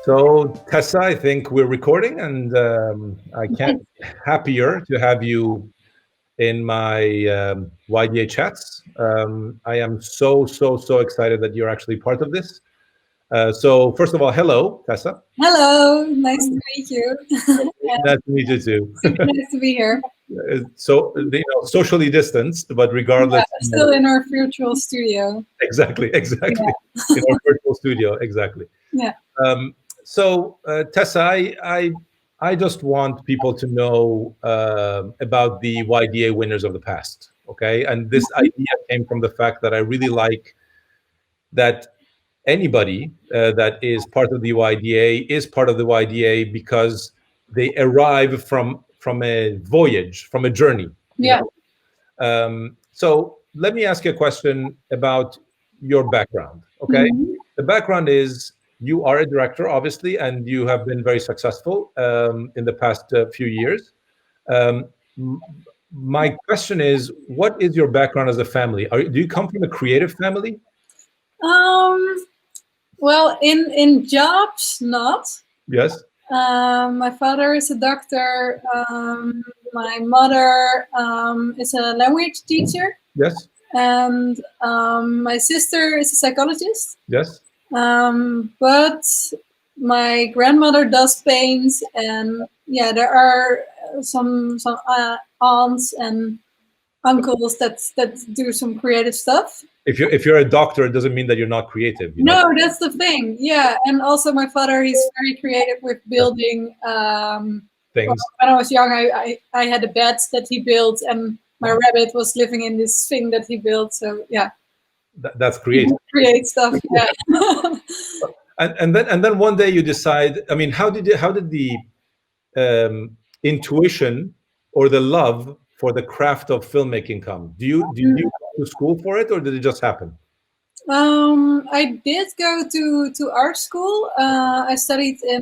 So, Tessa, I think we're recording, and I can't be happier to have you in my YDA chats. I am so excited that you're actually part of this. So, first of all, hello, Tessa. Hello, nice to meet you. Nice to meet you too. Super nice to be here. So, socially distanced, but regardless, Still in our virtual studio. exactly, in our virtual studio, exactly. Yeah. Tessa, I just want people to know about the YDA winners of the past, okay? And this idea came from the fact that I really like that anybody that is part of the YDA is part of the YDA because they arrive from a voyage, from a journey. Yeah. So let me ask you a question about your background, okay? The background is you are a director, obviously, and you have been very successful in the past few years. My question is, what is your background as a family? Do you come from a creative family? Well, in jobs, not. Yes. My father is a doctor. My mother is a language teacher. Yes. And my sister is a psychologist. Yes. But my grandmother does paint, and yeah, there are some aunts and uncles that do some creative stuff. If you're a doctor, it doesn't mean that you're not creative. No, that's the thing. Yeah, and also my father, he's very creative with building things. When I was young, I had a bed that he built, and my rabbit was living in this thing that he built. So yeah, that's creative. Create stuff. Yeah. and then one day you decide. I mean, how did the intuition or the love for the craft of filmmaking come? Did you go to school for it, or did it just happen? I did go to art school. I studied in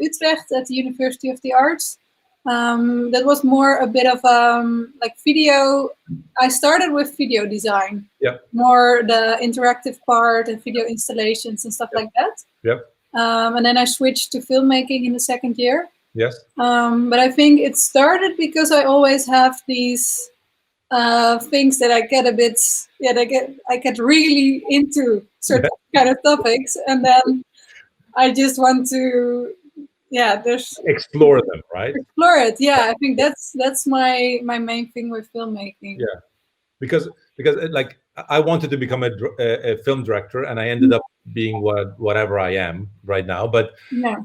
Utrecht at the University of the Arts. That was more a bit of like video. I started with video design. Yeah. More the interactive part and video installations and stuff like that. Yep. And then I switched to filmmaking in the second year. Yes. But I think it started because I always have these things that I get a bit, I get really into certain kind of topics, and then I just want to, there's explore them, right? Explore it, yeah. I think that's my main thing with filmmaking. Yeah, because like I wanted to become a film director, and I ended up being whatever I am right now. But yeah,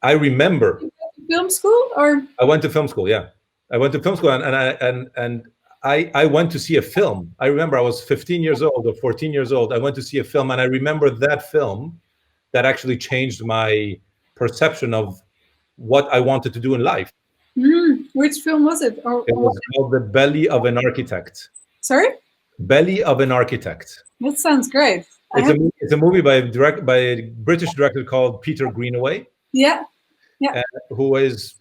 I remember. Film school, or I went to film school. Yeah. I went to film school, and I went to see a film. I remember I was 15 years old or 14 years old. I went to see a film, and I remember that film that actually changed my perception of what I wanted to do in life. Which film was it? It was called The Belly of an Architect. Sorry? Belly of an Architect. That sounds great. It's a movie by a British director called Peter Greenaway. Yeah. Who is,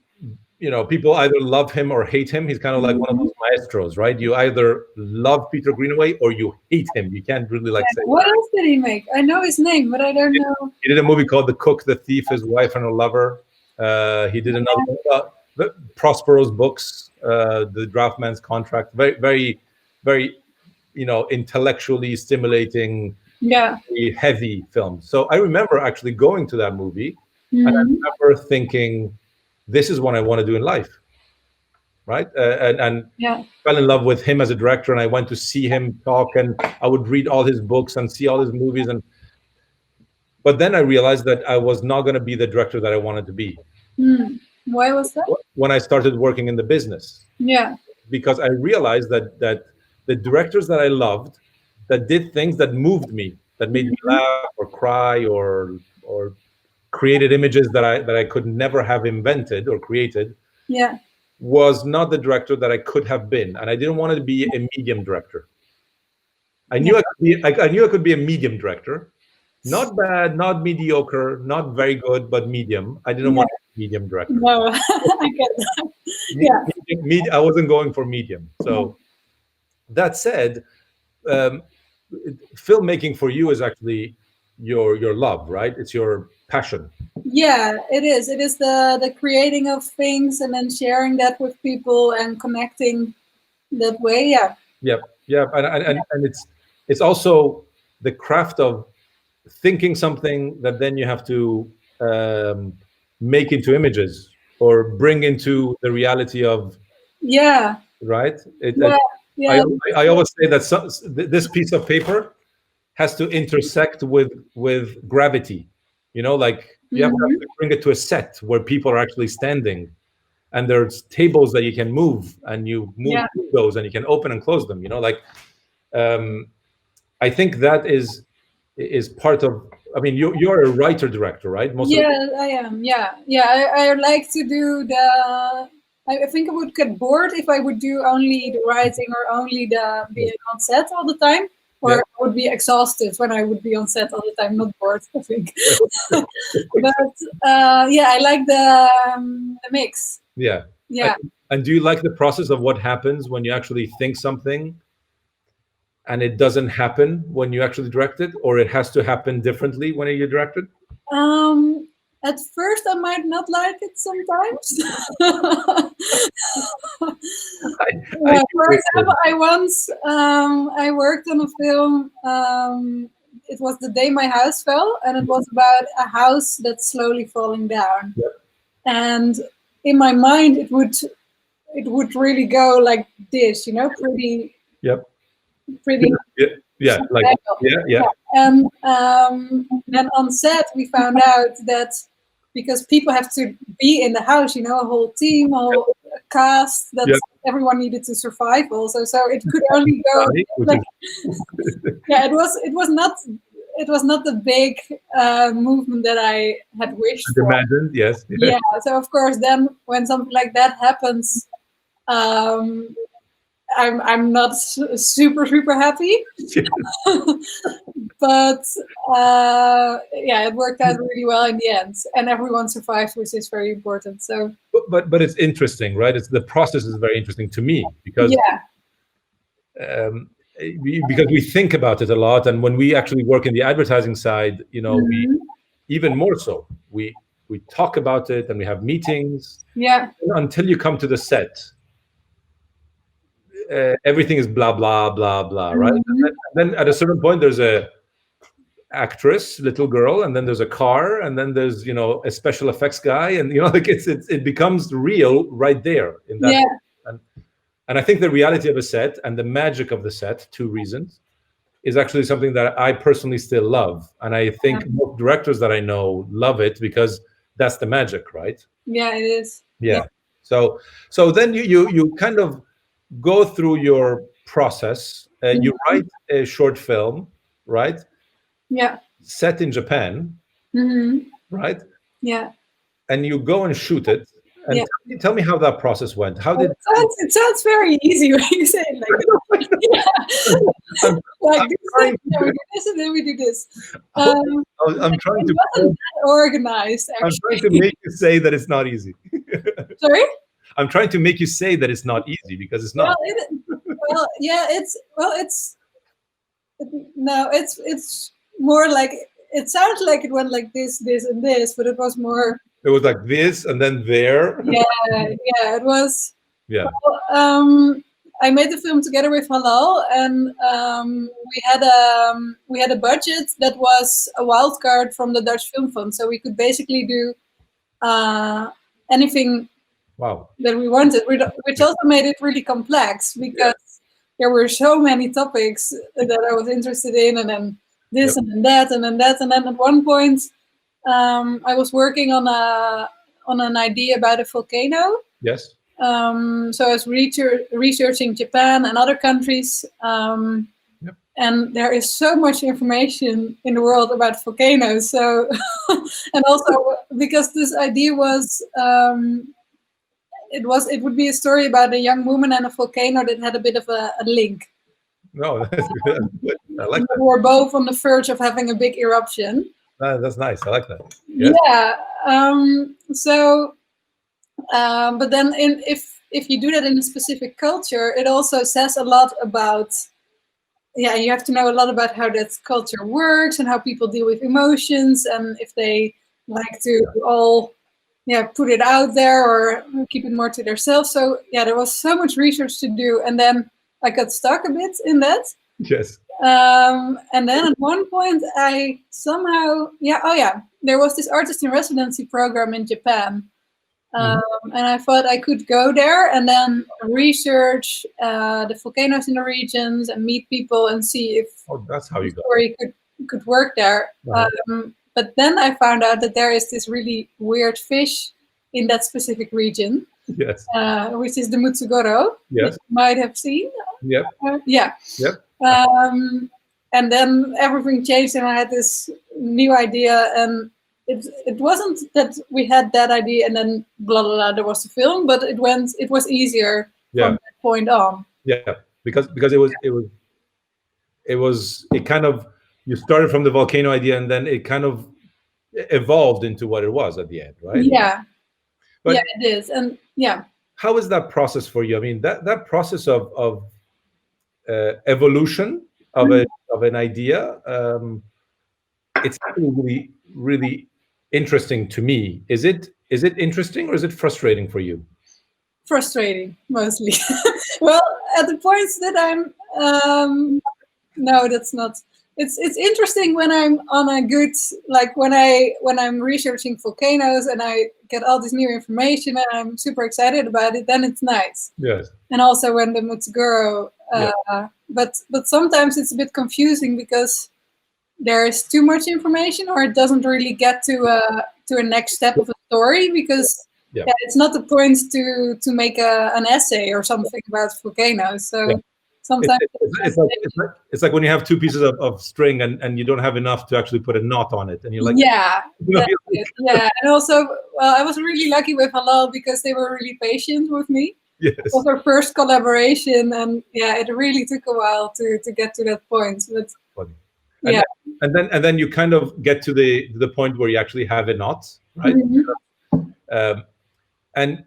people either love him or hate him. He's kind of like one of those maestros, right? You either love Peter Greenaway or you hate him. You can't really say. What else did he make? I know his name, but I don't know. He did a movie called The Cook, the Thief, His Wife, and Her Lover. He did another Prospero's books, The Draftman's Contract. Very, very, very, intellectually stimulating, heavy film. So I remember actually going to that movie, and I remember thinking, this is what I want to do in life, right? And fell in love with him as a director, and I went to see him talk, and I would read all his books and see all his movies. But then I realized that I was not going to be the director that I wanted to be. Why was that? When I started working in the business. Yeah. Because I realized that the directors that I loved, that did things that moved me, that made me laugh or cry or created images that I could never have invented or created, was not the director that I could have been, and I didn't want to be a medium director. I knew I could be a medium director, not bad, not mediocre, not very good, but medium. I didn't want to be a medium director. No, I get that. I wasn't going for medium. So that said, filmmaking for you is actually your love, right? It's your passion. Yeah, it is. It is the creating of things and then sharing that with people and connecting that way. Yeah. Yep, yeah, and it's also the craft of thinking something that then you have to make into images or bring into the reality of, Yeah. right? Yeah. I, Yeah. I always say that this piece of paper has to intersect with gravity. You know, like you have Mhm. to bring it to a set where people are actually standing, and there's tables that you can move, and you move Yeah. those, and you can open and close them. You know, like I think that is part of. I mean, you're a writer director, right? Most of the, Yeah, I am. Yeah. Yeah. I like to do the. I think I would get bored if I would do only the writing or only the being on set all the time, or yeah. I would be exhausted when I would be on set all the time, not bored, I think. But yeah, I like the mix. Yeah. Yeah. And do you like the process of what happens when you actually think something and it doesn't happen when you actually direct it, or it has to happen differently when you direct it? Um, at first, I might not like it sometimes. I For example, I once I worked on a film. It was The Day My House Fell, and it was about a house that's slowly falling down. Yep. And in my mind, it would really go like this, you know, Yep. pretty. Yeah. Yeah. Like yeah. Yeah. And then on set, we found out that because people have to be in the house, you know, a whole team, a whole cast, that Yep. everyone needed to survive also. So it could only go like, yeah, it was not the big movement that I had wished for. Imagined, yes. Yeah. So of course, then when something like that happens, I'm not super happy. But yeah, it worked out really well in the end, and everyone survived, which is very important. So, but it's interesting, right? It's the process is very interesting to me because because we think about it a lot, and when we actually work in the advertising side, you know, we even more so we talk about it and we have meetings. Yeah. Until you come to the set, everything is blah blah blah blah, right? And then at a certain point, there's a actress, little girl, and then there's a car, and then there's a special effects guy, and like it becomes real right there in that. Yeah. And I think the reality of a set and the magic of the set, two reasons, is actually something that I personally still love, and I think most directors that I know love it because that's the magic, right? Yeah, it is. Yeah. So then you kind of go through your process. You write a short film, right? Yeah. Set in Japan, right? Yeah. And you go and shoot it. And tell me how that process went. How did it sounds very easy when you say it like that. Yeah. Like this, we do this, and then we do this. I'm trying to wasn't that organized. Actually. I'm trying to make you say that it's not easy. Sorry. I'm trying to make you say that it's not easy because it's not. Well, yeah, it's more like it sounds like it went like this, and this, but it was more. It was like this and then there. Yeah, it was. Yeah. Well, I made the film together with Halal, and we had a budget that was a wild card from the Dutch Film Fund, so we could basically do anything. Wow. That we wanted, which also made it really complex because there were so many topics that I was interested in, and then this and then that and then that, and then at one point I was working on an idea about a volcano. Yes. So I was researching Japan and other countries, and there is so much information in the world about volcanoes. So, and also because this idea was. It would be a story about a young woman and a volcano that had a bit of a link. No, that's good. I like that. We were both on the verge of having a big eruption. That's nice. I like that. Yes. Yeah. So, but then if you do that in a specific culture, it also says a lot about yeah, you have to know a lot about how that culture works and how people deal with emotions, and if they like to all put it out there or keep it more to themselves. So yeah, there was so much research to do, and then I got stuck a bit in that. Yes. And then at one point I somehow there was this artist in residency program in Japan. And I thought I could go there and then research the volcanoes in the regions and meet people and see if that's how you the story could work there. But then I found out that there is this really weird fish in that specific region, yes, which is the Mutsugoro, yes, that you might have seen. Yep. Yep. And then everything changed, and I had this new idea, and it wasn't that we had that idea and then blah blah blah there was a film, but it was easier from that point on. Yeah, because it kind of, you started from the volcano idea and then it kind of evolved into what it was at the end, right? Yeah. But yeah, it is. And yeah. How is that process for you? I mean, that process of evolution of an idea, it's really, really interesting to me. Is it interesting or is it frustrating for you? Frustrating, mostly. Well, at the points that I'm, no, that's not. It's interesting when I'm on a good, like when I'm researching volcanoes and I get all this new information and I'm super excited about it, then it's nice. Yes. And also when the Mutsugoro, but sometimes it's a bit confusing because there is too much information or it doesn't really get to a next step of a story, because it's not the point to make an essay or something about volcanoes. So sometimes it's like when you have two pieces of string and you don't have enough to actually put a knot on it, and you're like, yeah. And also, well, I was really lucky with Halal because they were really patient with me. Yes. It was our first collaboration, and it really took a while to get to that point. But funny. And then you kind of get to the point where you actually have a knot, right? And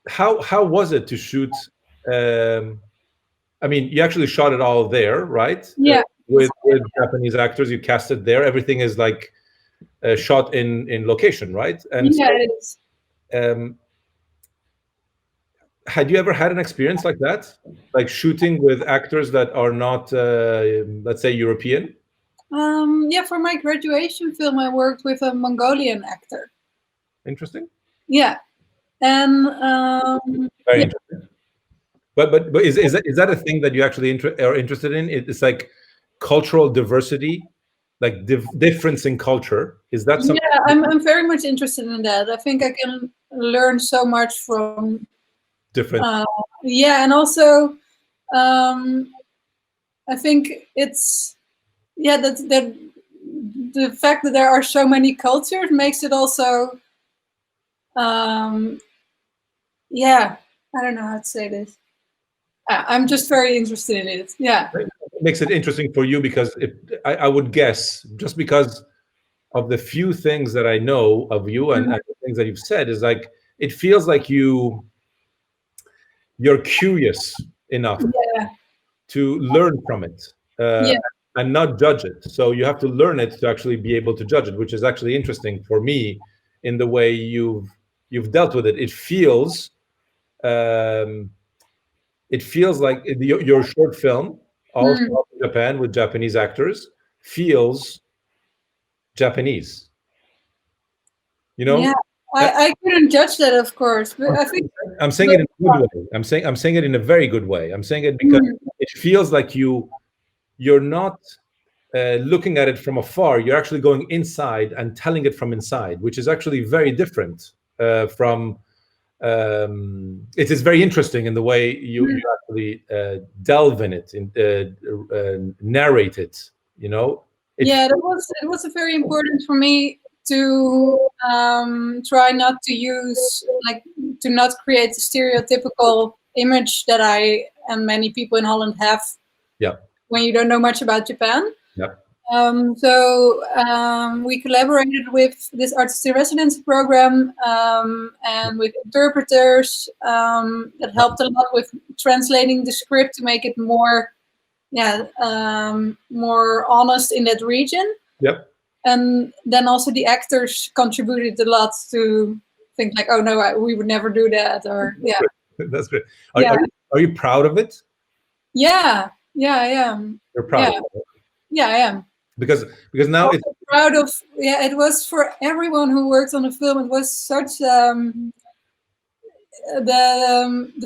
how was it to shoot? I mean, you actually shot it all there, right? Yeah. With Japanese actors, you cast it there. Everything is like shot in location, right? And it is. Had you ever had an experience like that, like shooting with actors that are not, let's say, European? For my graduation film, I worked with a Mongolian actor. Interesting. Yeah, and very interesting. But is that a thing that you actually are interested in? It's like cultural diversity, like difference in culture. Is that something? Yeah, I'm very much interested in that. I think I can learn so much from different. And also I think it's that the fact that there are so many cultures makes it also I don't know how to say this. I'm just very interested in it. Yeah. It makes it interesting for you because I would guess, just because of the few things that I know of you and the things that you've said, is like, it feels like you're curious enough to learn from it and not judge it. So you have to learn it to actually be able to judge it, which is actually interesting for me in the way you've dealt with it. It feels like your short film, also in Japan with Japanese actors, feels Japanese. You know? Yeah, I couldn't judge that, of course, but I think I'm saying it in a good way. I'm saying it in a very good way. I'm saying it because it feels like you're not looking at it from afar. You're actually going inside and telling it from inside, which is actually very different from. It is very interesting in the way you actually delve in it and narrate it. You know. It was very important for me to try not to use, like, to not create the stereotypical image that I and many people in Holland have. Yeah. When you don't know much about Japan. Yeah. So we collaborated with this artist in residency program and with interpreters that helped a lot with translating the script to make it more more honest in that region. Yep. And then also the actors contributed a lot to think like, oh no, we would never do that, or yeah. That's great. Are Yeah. you proud of it? Yeah, I am. You're proud Yeah. of it. Yeah, I am. Because now it's proud of. Yeah, it was for everyone who worked on the film. It was such the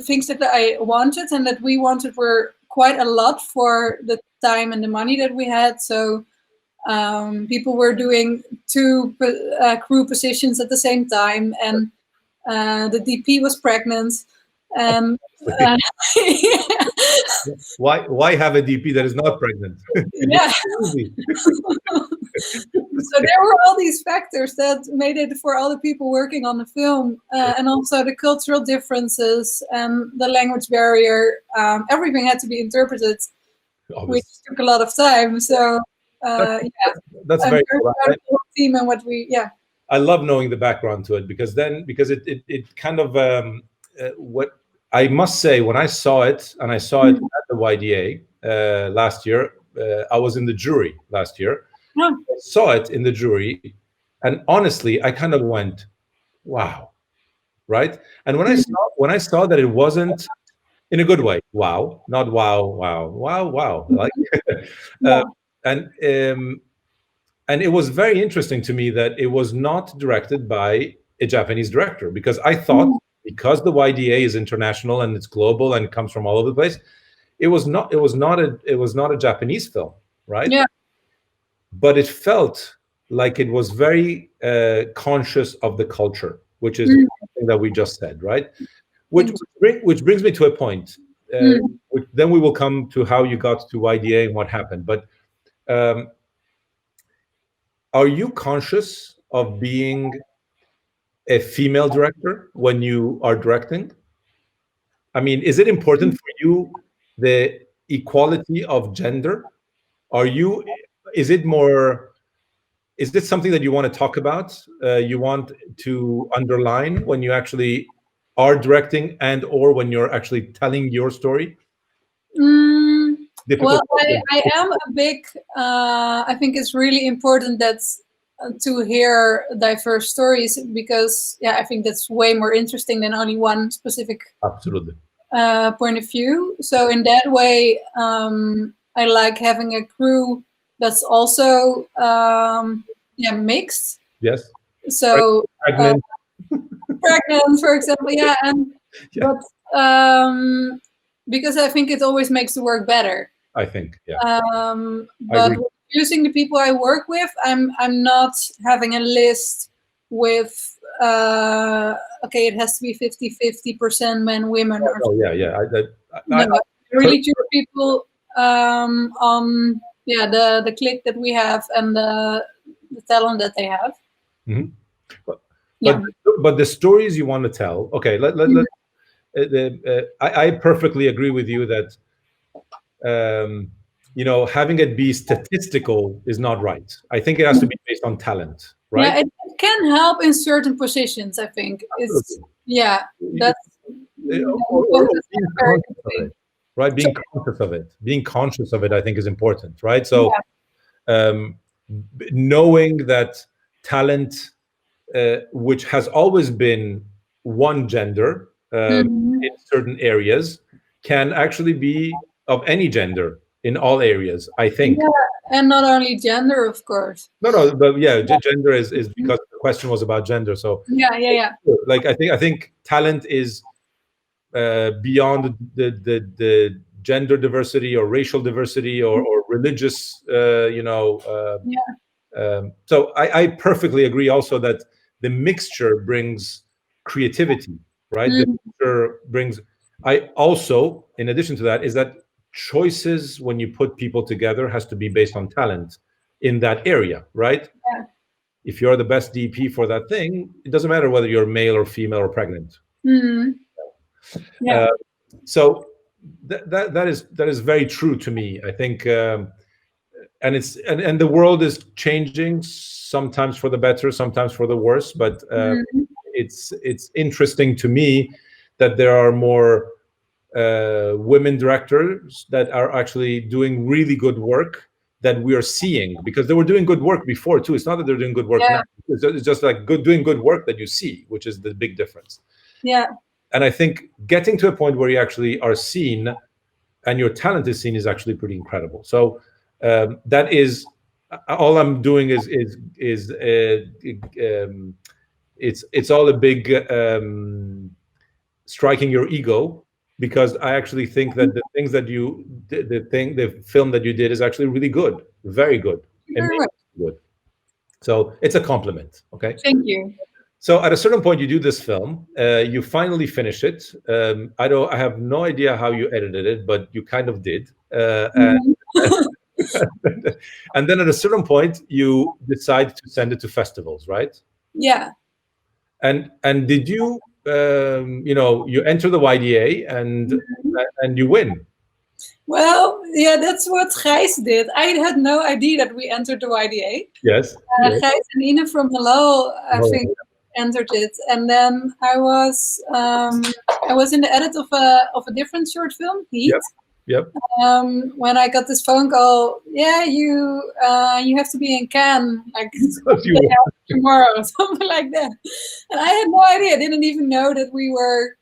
things that I wanted and that we wanted were quite a lot for the time and the money that we had. So people were doing 2 crew positions at the same time, and the DP was pregnant. And why have a DP that is not pregnant? yeah. So there were all these factors that made it for all the people working on the film, and also the cultural differences and the language barrier. Everything had to be interpreted, which took a lot of time. So that's very proud of the whole team and what we I love knowing the background to it, because it kind of what I must say, when I saw it, and I saw it at the YDA last year, I was in the jury last year. I saw it in the jury, and honestly, I kind of went, "Wow!" Right? And when I saw that it wasn't in a good way, wow, not wow, wow, wow, wow, like, and it was very interesting to me that it was not directed by a Japanese director, because I thought, because the YDA is international and it's global and comes from all over the place, it was not a Japanese film, right? Yeah. But it felt like it was very conscious of the culture, which is something that we just said, right? Which brings me to a point. Which then we will come to how you got to YDA and what happened. But are you conscious of being a female director when you are directing? I mean, is it important for you, the equality of gender? Is it something that you want to talk about? You want to underline when you actually are directing, and or when you're actually telling your story? Well, I am a big. I think it's really important to hear diverse stories, because I think that's way more interesting than only one specific absolutely point of view. So in that way, I like having a crew that's also mixed. Yes. So pregnant, for example, but because I think it always makes the work better. I think, but using the people I work with, I'm not having a list with it has to be 50% men, women. I really choose people on the click that we have and the talent that they have. But the stories you want to tell, okay, I perfectly agree with you that having it be statistical is not right. I think it has to be based on talent, right? Yeah, it can help in certain positions, I think. It's that's right. Being conscious of it, I think, is important, right? So knowing that talent, which has always been one gender in certain areas, can actually be of any gender in all areas, I think. And not only gender, of course. No, but gender is because the question was about gender. So like I think talent is beyond the gender diversity or racial diversity or religious, so I perfectly agree also that the mixture brings creativity, right? The mixture brings. I also, in addition to that, is that choices when you put people together has to be based on talent in that area, right? If you're the best DP for that thing, it doesn't matter whether you're male or female or pregnant. So that is very true to me. I think, and the world is changing, sometimes for the better, sometimes for the worse. But it's interesting to me that there are more women directors that are actually doing really good work that we are seeing, because they were doing good work before too. It's not that they're doing good work now. It's just like doing good work that you see, which is the big difference. Yeah. And I think getting to a point where you actually are seen and your talent is seen is actually pretty incredible. So that is all I'm doing it's all a big striking your ego, because I actually think that the things that the film that you did is actually really good, very good, amazing good. So it's a compliment. Okay. Thank you. So at a certain point, you do this film, you finally finish it. I have no idea how you edited it, but you kind of did. And then at a certain point, you decide to send it to festivals, right? Yeah. And did you, you enter the YDA and you win? Well, yeah, that's what Gijs did. I had no idea that we entered the YDA. Yes. Gijs and Ine from Halal, I think, entered it, and then I was in the edit of a different short film, Heat. Yep. When I got this phone call, yeah, you have to be in Cannes like tomorrow, something like that, and I had no idea. I didn't even know that we were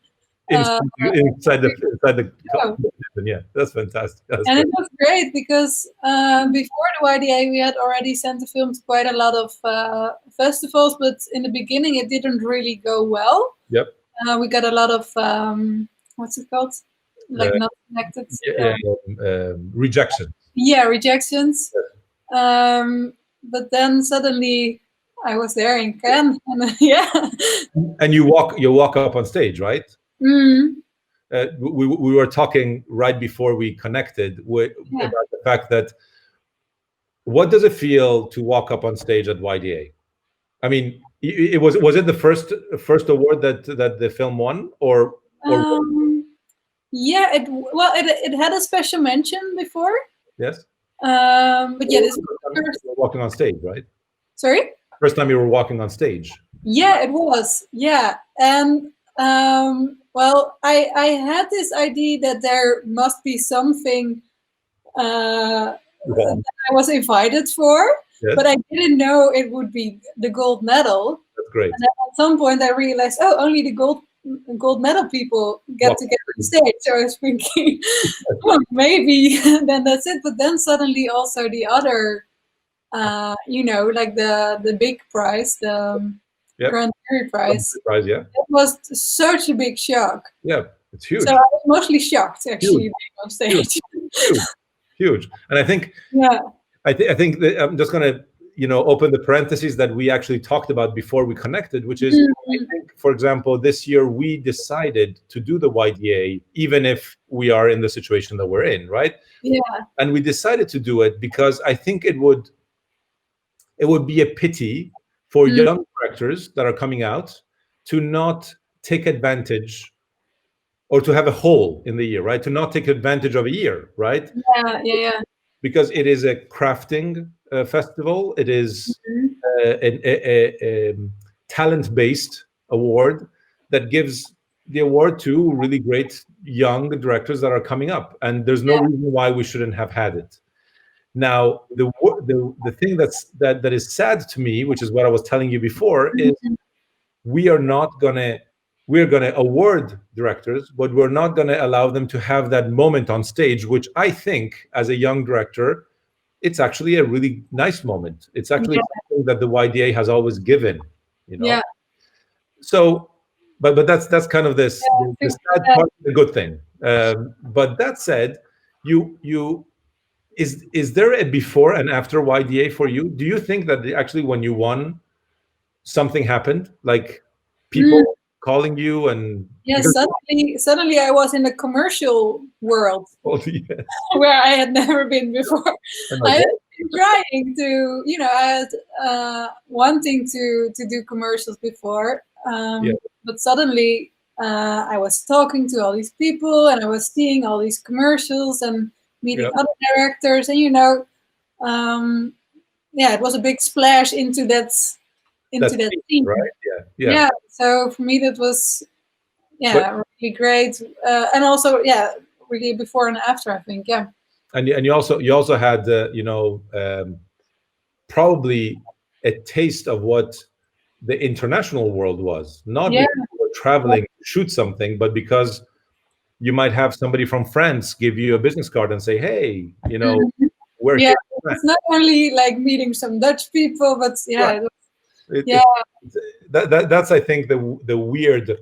inside the yeah, that's fantastic. And it was great because before the YDA we had already sent the film to quite a lot of festivals, but in the beginning it didn't really go well. Yep. We got a lot of what's it called? Like not connected. Rejections. Yeah, rejections. But then suddenly I was there in Cannes, and yeah. And you walk up on stage, right? Mm. We were talking right before we connected about the fact that what does it feel to walk up on stage at YDA? I mean, was it the first award that the film won, or yeah, it had a special mention before. Yes. But yeah, this was walking on stage, right? Sorry? First time you were walking on stage. Yeah, it was. Yeah. And well, I had this idea that there must be something that I was invited for, but I didn't know it would be the gold medal. That's great. And at some point I realized, oh, only the gold medal people get to get on stage. So I was thinking, well, maybe then that's it. But then suddenly also the other, like the big prize, the Grand Jury Prize. Yeah. It was such a big shock. Yeah, it's huge. So I was mostly shocked actually being on stage. Huge. And I think I think that I'm just gonna open the parentheses that we actually talked about before we connected, which is I think, for example, this year we decided to do the YDA even if we are in the situation that we're in, right? Yeah. And we decided to do it because I think it would be a pity for young directors that are coming out to not take advantage, or to have a hole in the year, right? To not take advantage of a year, right? Yeah. Because it is a crafting festival. It is a talent-based award that gives the award to really great young directors that are coming up, and there's no reason why we shouldn't have had it. Now, the thing that is sad to me, which is what I was telling you before, is we're gonna award directors, but we're not gonna allow them to have that moment on stage, which I think, as a young director, it's actually a really nice moment. It's actually something that the YDA has always given, Yeah. So, but that's kind of the sad part, the good thing. But that said, is there a before and after YDA for you? Do you think that actually when you won, something happened, like people calling you and suddenly I was in the commercial world where I had never been before. I had been trying to, I had wanting to do commercials before, but suddenly I was talking to all these people and I was seeing all these commercials and meeting other directors, and it was a big splash into that scene, right? Yeah. So for me that was really really great, and also really before and after, I think. Yeah. And you also had probably a taste of what the international world was, not because you were traveling to shoot something, but because you might have somebody from France give you a business card and say, hey, we're here. It's not only like meeting some Dutch people, but that's I think the weird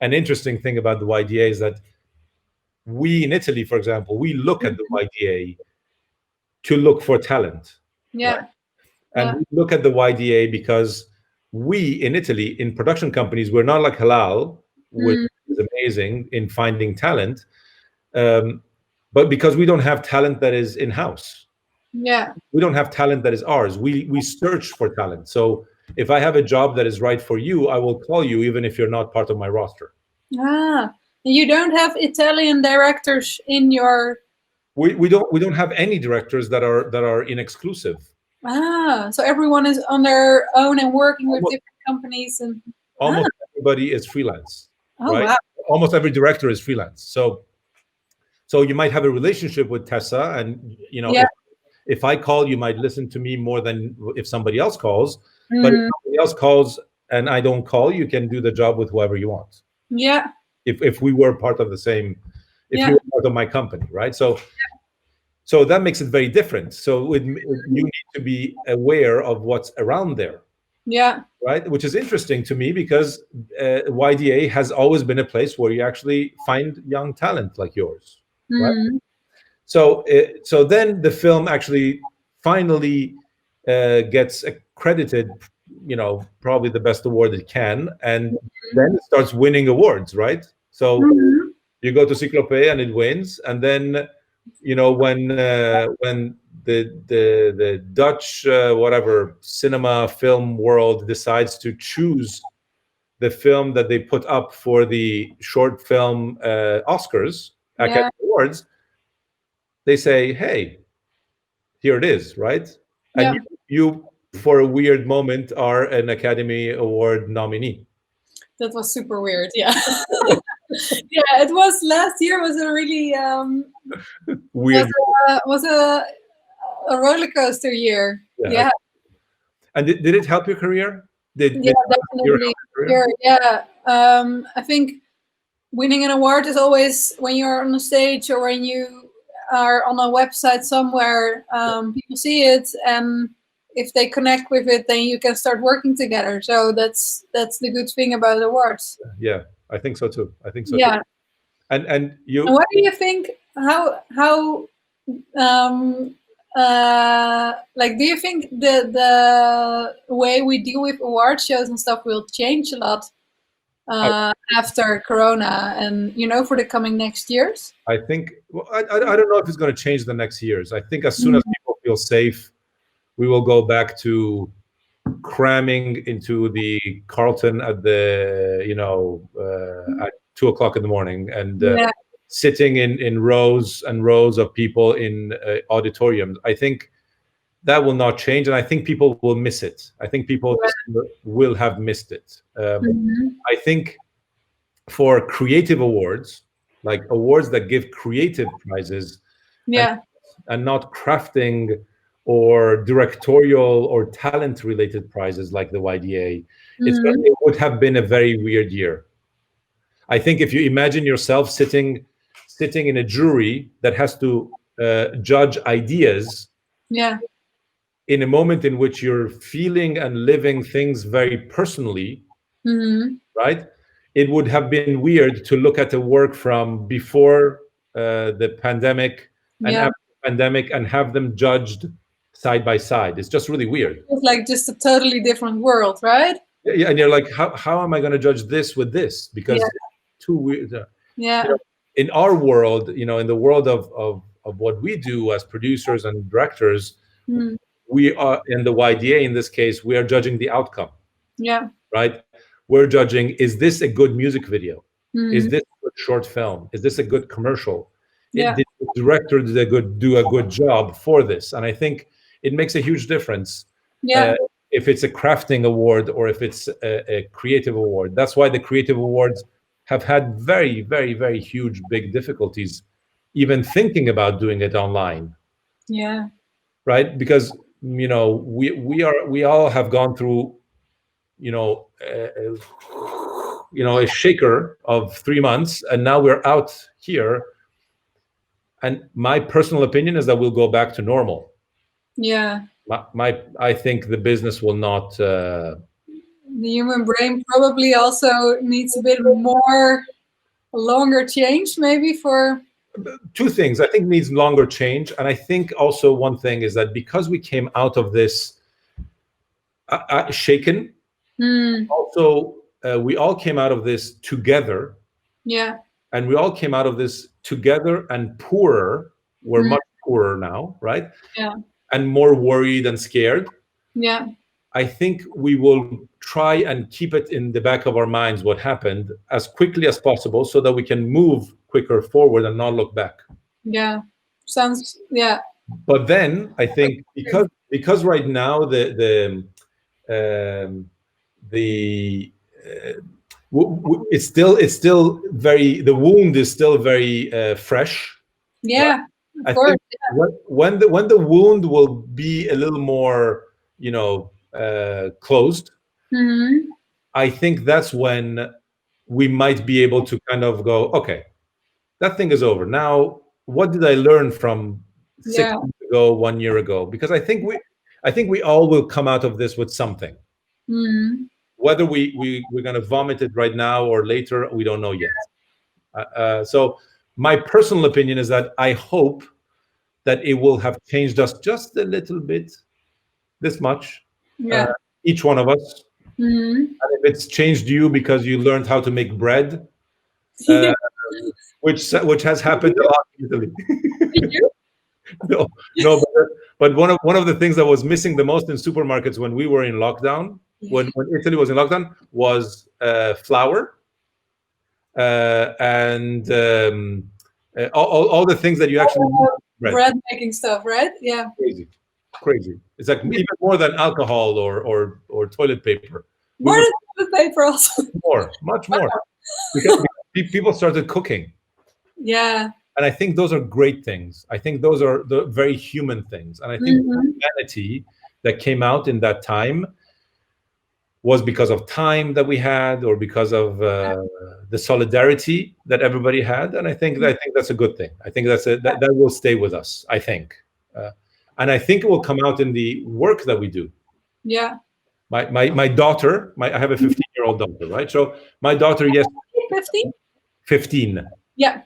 and interesting thing about the YDA is that we in Italy, for example, we look at the YDA to look for talent. Right? And we look at the YDA because we in Italy, in production companies, we're not like Halal, which is amazing in finding talent, but because we don't have talent that is in-house. Yeah. We don't have talent that is ours. We search for talent. So if I have a job that is right for you, I will call you even if you're not part of my roster. Ah, you don't have Italian directors in your... We don't have any directors that are in exclusive. Ah, so everyone is on their own and working with different companies, and almost everybody is freelance. Oh, right? Wow. Almost every director is freelance. So you might have a relationship with Thessa, and if I call, you might listen to me more than if somebody else calls. But if somebody else calls and I don't call, you can do the job with whoever you want. Yeah. If we were part of the same, if you were part of my company, right? So that makes it very different. So you need to be aware of what's around there. Yeah. Right, which is interesting to me because YDA has always been a place where you actually find young talent like yours. Right? So then the film actually finally gets accredited, probably the best award it can, and then it starts winning awards, right? So you go to Sincromie and it wins, and then when the Dutch whatever cinema film world decides to choose the film that they put up for the short film Oscars Academy Awards, they say, hey, here it is, right? And you for a weird moment are an Academy Award nominee. That was super weird. Yeah. Yeah, it was last year was a really weird was a roller coaster year. Yeah. And did it help your career? Definitely. Yeah. I think winning an award is always, when you're on a stage or when you are on a website somewhere, people see it, and if they connect with it, then you can start working together. So that's the good thing about awards. Yeah, I think so too. Yeah. Too. And you. And what do you think? How do you think the way we deal with award shows and stuff will change a lot after Corona and for the coming next years? I think I don't know if it's going to change the next years. I think as soon as people feel safe, we will go back to cramming into the Carlton at the at 2:00 in the morning and sitting in rows and rows of people in auditoriums. I think that will not change, and I think people will miss it. I think people will have missed it. I think for creative awards, like awards that give creative prizes, and not crafting or directorial or talent-related prizes like the YDA, it would have been a very weird year. I think if you imagine yourself sitting in a jury that has to judge ideas, in a moment in which you're feeling and living things very personally, right? It would have been weird to look at the work from before the pandemic and after the pandemic and have them judged side by side. It's just really weird. It's like just a totally different world, right? Yeah, and you're like, how am I going to judge this with this? Because it's too weird. In our world, in the world of what we do as producers and directors, we are in the YDA. In this case, we are judging the outcome. Yeah. Right. We're judging: is this a good music video? Is this a good short film? Is this a good commercial? Did the director do a good job for this? And I think it makes a huge difference if it's a crafting award or if it's a creative award. That's why the creative awards have had very, very, very huge, big difficulties even thinking about doing it online. Yeah. Right? Because we all have gone through a shaker of 3 months, and now we're out here. And my personal opinion is that we'll go back to normal. Yeah. I think the business will not. The human brain probably also needs a bit more, longer change, maybe for. Two things. I think needs longer change, and I think also one thing is that because we came out of this shaken, also we all came out of this together. Yeah. And we all came out of this together and poorer. We're much poorer now, right? Yeah. And more worried and scared. Yeah. I think we will try and keep it in the back of our minds what happened as quickly as possible so that we can move quicker forward and not look back. Yeah. Sounds, yeah. But then I think because right now it's still very, the wound is still very fresh. Yeah, right? I think when the wound will be a little more, closed, I think that's when we might be able to kind of go, okay, that thing is over. Now, what did I learn from 6 months ago, 1 year ago? Because I think we all will come out of this with something. Whether we're going to vomit it right now or later, we don't know yet. So my personal opinion is that I hope that it will have changed us just a little bit, this much, each one of us. And if it's changed you because you learned how to make bread, which has happened a lot in Italy. No, but one of the things that was missing the most in supermarkets when we were in lockdown, when Italy was in lockdown, was flour and all the things that you actually need. Bread making stuff, right? Yeah. Crazy. It's like even more than alcohol or toilet paper. More than toilet paper also. Much more. Because people started cooking. Yeah. And I think those are great things. I think those are the very human things. And I think the humanity that came out in that time was because of time that we had, or because of the solidarity that everybody had. And I think that's a good thing. I think that will stay with us, I think. And I think it will come out in the work that we do. Yeah. My daughter, I have a 15-year-old daughter, right? So my daughter, yes. 15. Yeah.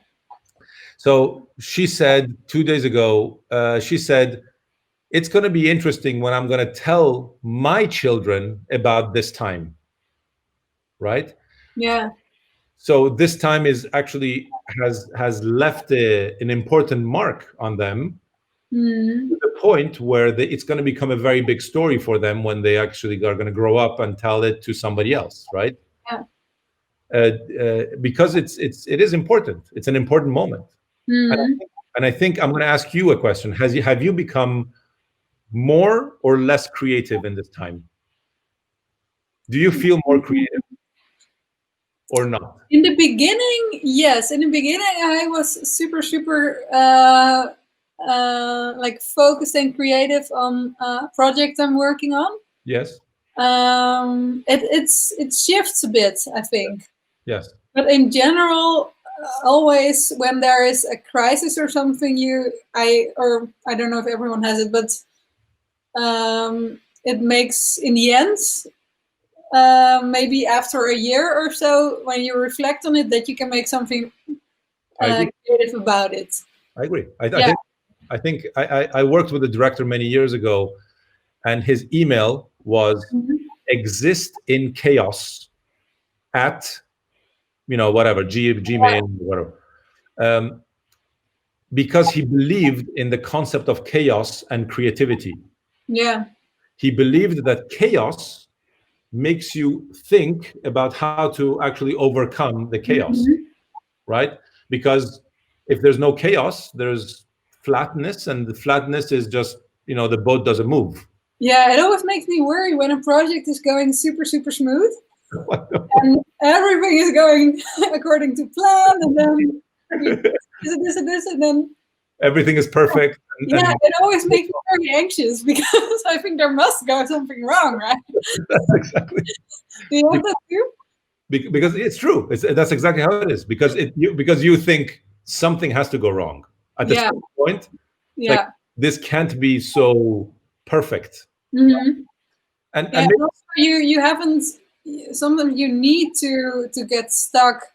So she said 2 days ago, she said, it's going to be interesting when I'm going to tell my children about this time, right? Yeah. So this time is actually has left an important mark on them, to the point where it's going to become a very big story for them when they actually are going to grow up and tell it to somebody else, right? Yeah. Because it is important. It's an important moment. And I think I'm going to ask you a question. Have you become more or less creative in this time? Do you feel more creative or not? In the beginning, yes. In the beginning, I was super like focused and creative on a project I'm working on. Yes. It shifts a bit, I think. Yes. But in general, always when there is a crisis or something, I don't know if everyone has it, but it makes, in the end, maybe after a year or so, when you reflect on it, that you can make something creative about it. I agree. I think I worked with a director many years ago, and his email was exist in chaos at whatever, Gmail, whatever. Because he believed in the concept of chaos and creativity. Yeah. He believed that chaos makes you think about how to actually overcome the chaos, right? Because if there's no chaos, there's flatness, and the flatness is just, the boat doesn't move. Yeah, it always makes me worry when a project is going super smooth. and everything is going according to plan, and then this, and then everything is perfect. Yeah, it always makes me very anxious because I think there must go something wrong, right? That's exactly. Do you have that too? Because it's true. That's exactly how it is. Because you think something has to go wrong at a certain point. Yeah. Like, this can't be so perfect. Mm-hmm. And also you haven't. Sometimes you need to get stuck,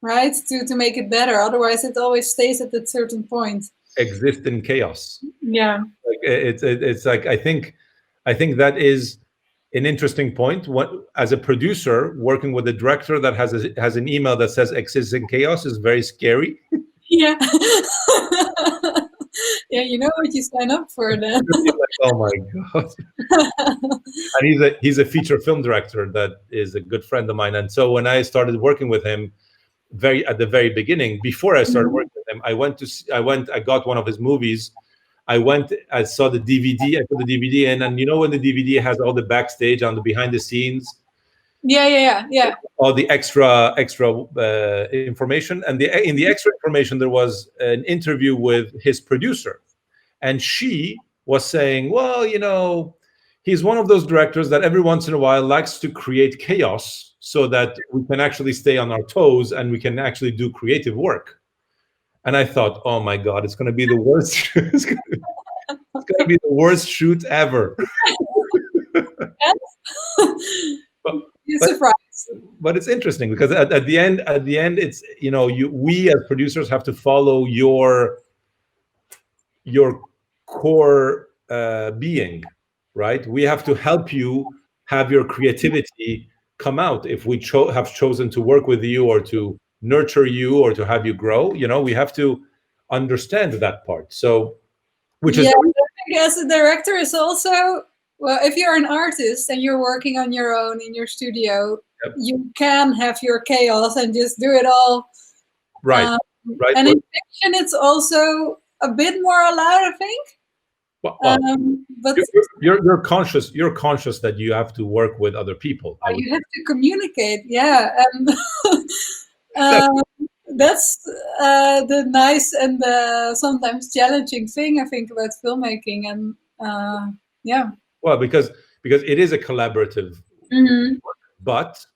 right? To make it better. Otherwise, it always stays at that certain point. Exist in chaos. Yeah. Like, it's like, I think that is an interesting point. What, as a producer working with a director that has an email that says exists in chaos, is very scary. Yeah. Yeah, you know what you sign up for then. Like, oh my god. And he's a feature film director that is a good friend of mine. And so when I started working with him at the very beginning, before I started working with him, I got one of his movies. I saw the DVD, I put the DVD in, and you know when the DVD has all the backstage on the behind the scenes, yeah, all the extra information, and in the extra information there was an interview with his producer, and she was saying, well, he's one of those directors that every once in a while likes to create chaos so that we can actually stay on our toes and we can actually do creative work. And I thought, oh my god, it's going to be the worst. It's going to be the worst shoot ever. But it's interesting because at the end, it's, we as producers have to follow your core being, right? We have to help you have your creativity come out. If we have chosen to work with you or to nurture you or to have you grow, we have to understand that part. So, I think as a director is also, well, if you're an artist and you're working on your own in your studio, you can have your chaos and just do it all. Right. And in fiction, it's also a bit more allowed, I think. But you're conscious. You're conscious that you have to work with other people. You have to communicate, and that's the nice and sometimes challenging thing, I think, about filmmaking. And well, because it is a collaborative work, but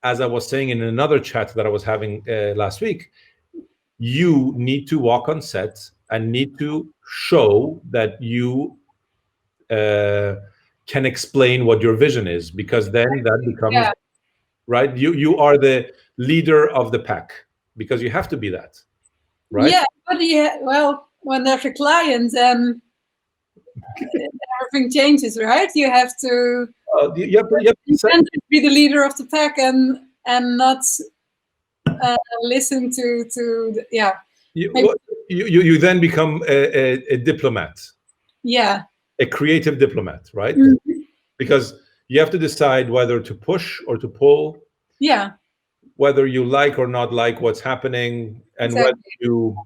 as I was saying in another chat that I was having last week, you need to walk on set and need to show that you can explain what your vision is, because then that becomes right. You are the leader of the pack, because you have to be that, right? Yeah, but well, when there's a client, then everything changes, right? You have to. You can't be the leader of the pack and not listen to You then become a diplomat. Yeah. A creative diplomat, right? Because you have to decide whether to push or to pull. Yeah. Whether you like or not like what's happening, and whether you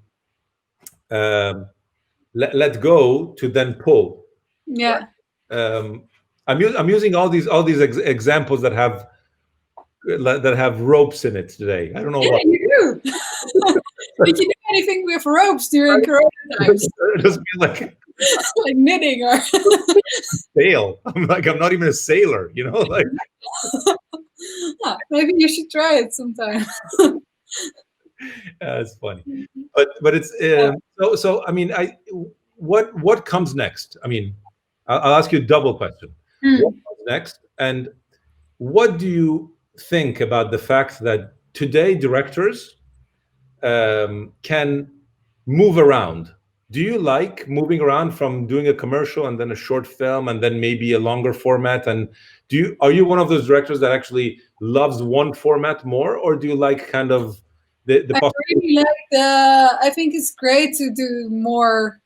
let go to then pull. Yeah. I'm using all these examples that have ropes in it today. I don't know why. You do. Did you do anything with ropes during Corona times? It doesn't feel like like knitting or sail. I'm not even a sailor, like. Maybe you should try it sometime. It's funny, but it's so. I mean, what comes next? I mean, I'll ask you a double question. What comes next, and what do you think about the fact that today directors can move around? Do you like moving around from doing a commercial and then a short film and then maybe a longer format? And are you one of those directors that actually loves one format more, or do you like kind of the I really like I think it's great to do more.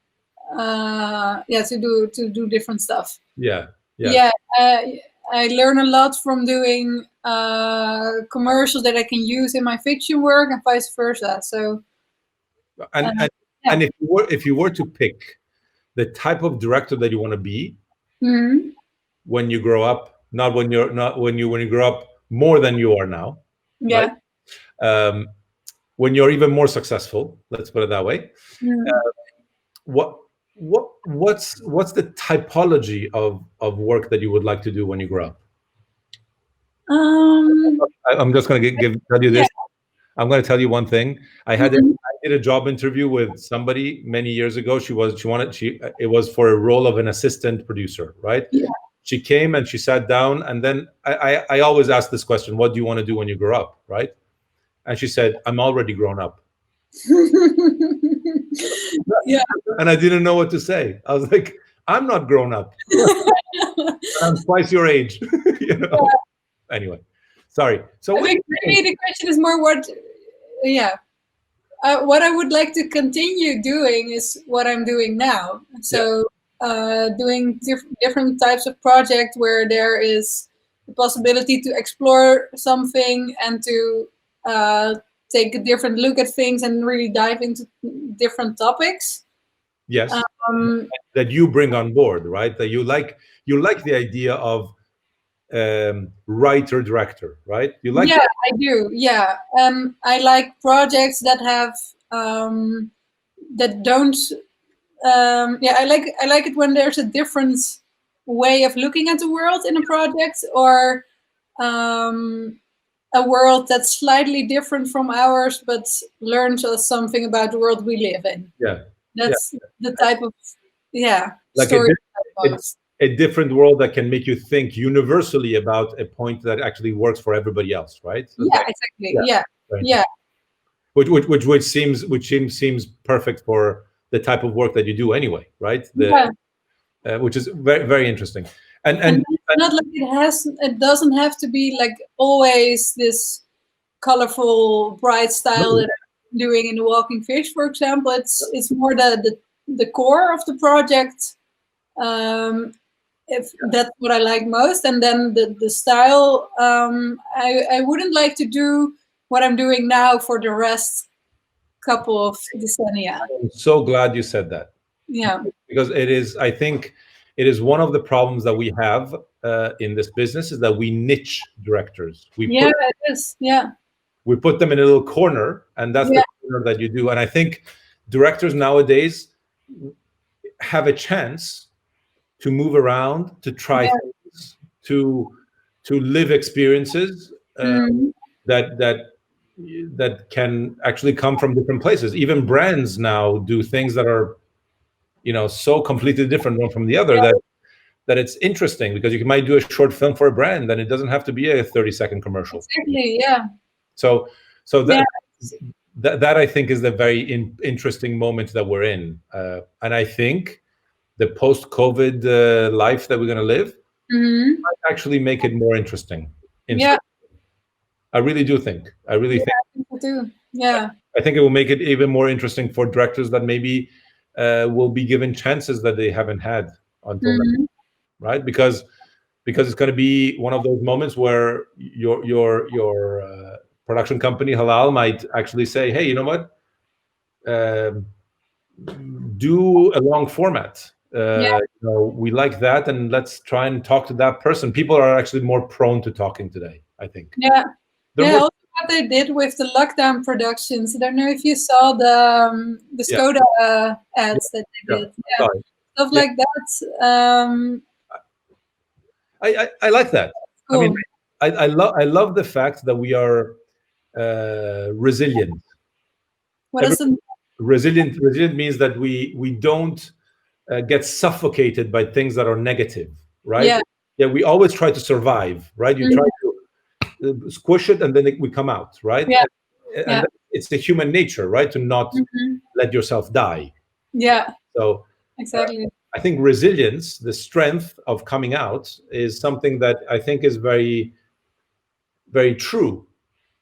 To do different stuff. Yeah. I learn a lot from doing commercials that I can use in my fiction work and vice versa. So. And if you were to pick the type of director that you want to be when you grow up, not when you grow up more than you are now. Yeah. Right? When you're even more successful, let's put it that way. What's the typology of work that you would like to do when you grow up? I'm just going to tell you this. I'm going to tell you one thing. I did a job interview with somebody many years ago. It was for a role of an assistant producer, right? Yeah. She came and she sat down, and then I always ask this question: what do you want to do when you grow up, right? And she said, I'm already grown up. Yeah. And I didn't know what to say. I was like, I'm not grown up. I'm twice your age. You know? Yeah. Anyway, sorry. So I think maybe the question is more what I would like to continue doing is what I'm doing now. So doing different types of projects where there is the possibility to explore something and to take a different look at things and really dive into different topics. Yes, that you bring on board, right? That you like the idea of writer director, right? You like I do. Yeah, I like projects that have that don't. I like it when there's a different way of looking at the world in a project, or a world that's slightly different from ours, but learns us something about the world we live in. Yeah, that's the type of like story. A different world that can make you think universally about a point that actually works for everybody else, right? So exactly. Yeah. Which seems perfect for the type of work that you do anyway, right? Which is very, very interesting. And it's not like it doesn't have to be like always this colorful, bright style that I'm doing in The Walking Fish, for example. It's more the core of the project. If that's what I like most, and then the style. I wouldn't like to do what I'm doing now for the rest couple of decennia. I'm so glad you said that. Yeah, because I think it is one of the problems that we have in this business, is that we niche directors. It is. Yeah, we put them in a little corner, and that's the corner that you do. And I think directors nowadays have a chance to move around, to try things, to live experiences that can actually come from different places. Even brands now do things that are, so completely different one from the other, that it's interesting, because you might do a short film for a brand, and it doesn't have to be a 30-second commercial. Exactly. Yeah. So that I think is the very interesting moment that we're in, and I think the post-COVID life that we're going to live might actually make it more interesting. I really do think. I really think. I think so too. Yeah. I think it will make it even more interesting for directors that maybe will be given chances that they haven't had until now, right? Because it's going to be one of those moments where your production company Halal might actually say, "Hey, you know what? Do a long format. We like that, and let's try and talk to that person." People are actually more prone to talking today, I think. Yeah. Also what they did with the lockdown productions. I don't know if you saw the Skoda ads that they did. Stuff like that. I like that. Cool. I mean, I love the fact that we are resilient. What is resilient? Resilient means that we don't get suffocated by things that are negative, right? Yeah, we always try to survive, right? You try to squish it, and then we come out, right? And it's the human nature, right, to not let yourself die. Yeah. So exactly. I think resilience, the strength of coming out, is something that I think is very, very true.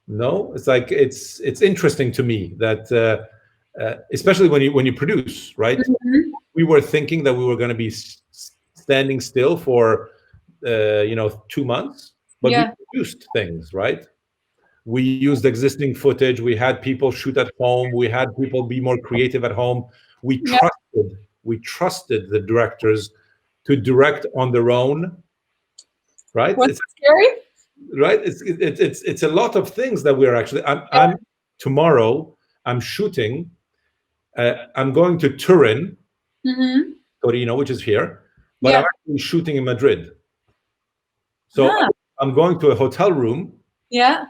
No, it's like it's interesting to me that especially when you produce, right? We were thinking that we were going to be standing still for 2 months, but we produced things, right? We used existing footage. We had people shoot at home. We had people be more creative at home. We trusted the directors to direct on their own, right? What's scary? Right. It's a lot of things that we're actually. I'm tomorrow. I'm shooting. I'm going to Turin, Torino, which is here, but I'm actually shooting in Madrid. So I'm going to a hotel room. Yeah.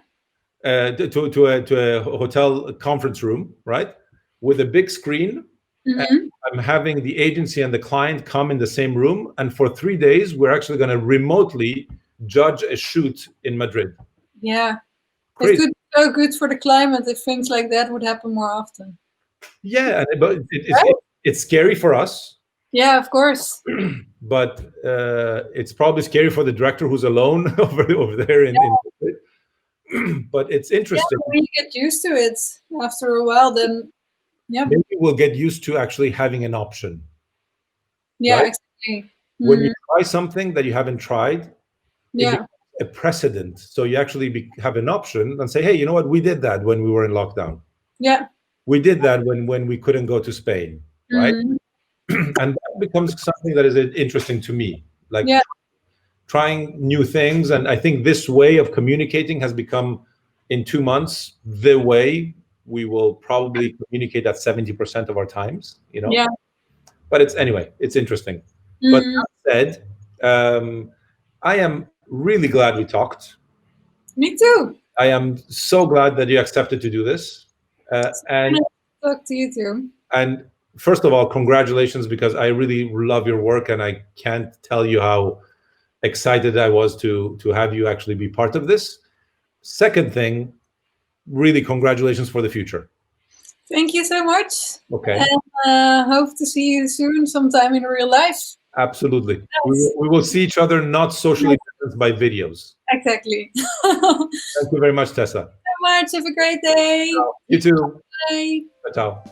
To a hotel conference room, right, with a big screen. And I'm having the agency and the client come in the same room, and for 3 days we're actually going to remotely judge a shoot in Madrid. Yeah, Crazy. it could be so good for the climate if things like that would happen more often. Yeah, but it's scary for us. Yeah, of course. But it's probably scary for the director who's alone over there in but it's interesting. Yeah, when you get used to it after a while, then maybe we'll get used to actually having an option. Yeah, right? exactly. When you try something that you haven't tried, it Yeah. becomes a precedent. So you actually have an option and say, hey, you know what? We did that when we were in lockdown. Yeah. We did that when we couldn't go to Spain, right? And that becomes something that is interesting to me, like trying new things. And I think this way of communicating has become, in 2 months, the way we will probably communicate at 70% of our times, you know? Yeah. But it's interesting. But that said, I am really glad we talked. Me too. I am so glad that you accepted to do this. And talk to you too. And first of all, congratulations, because I really love your work, and I can't tell you how excited I was to have you actually be part of this. Second thing, really congratulations for the future. Thank you so much. Okay. And hope to see you soon, sometime in real life. Absolutely. Yes. We will see each other, not socially distanced, by videos. Exactly. Thank you very much, Thessa. So much. Have a great day. You too. Bye. Ciao.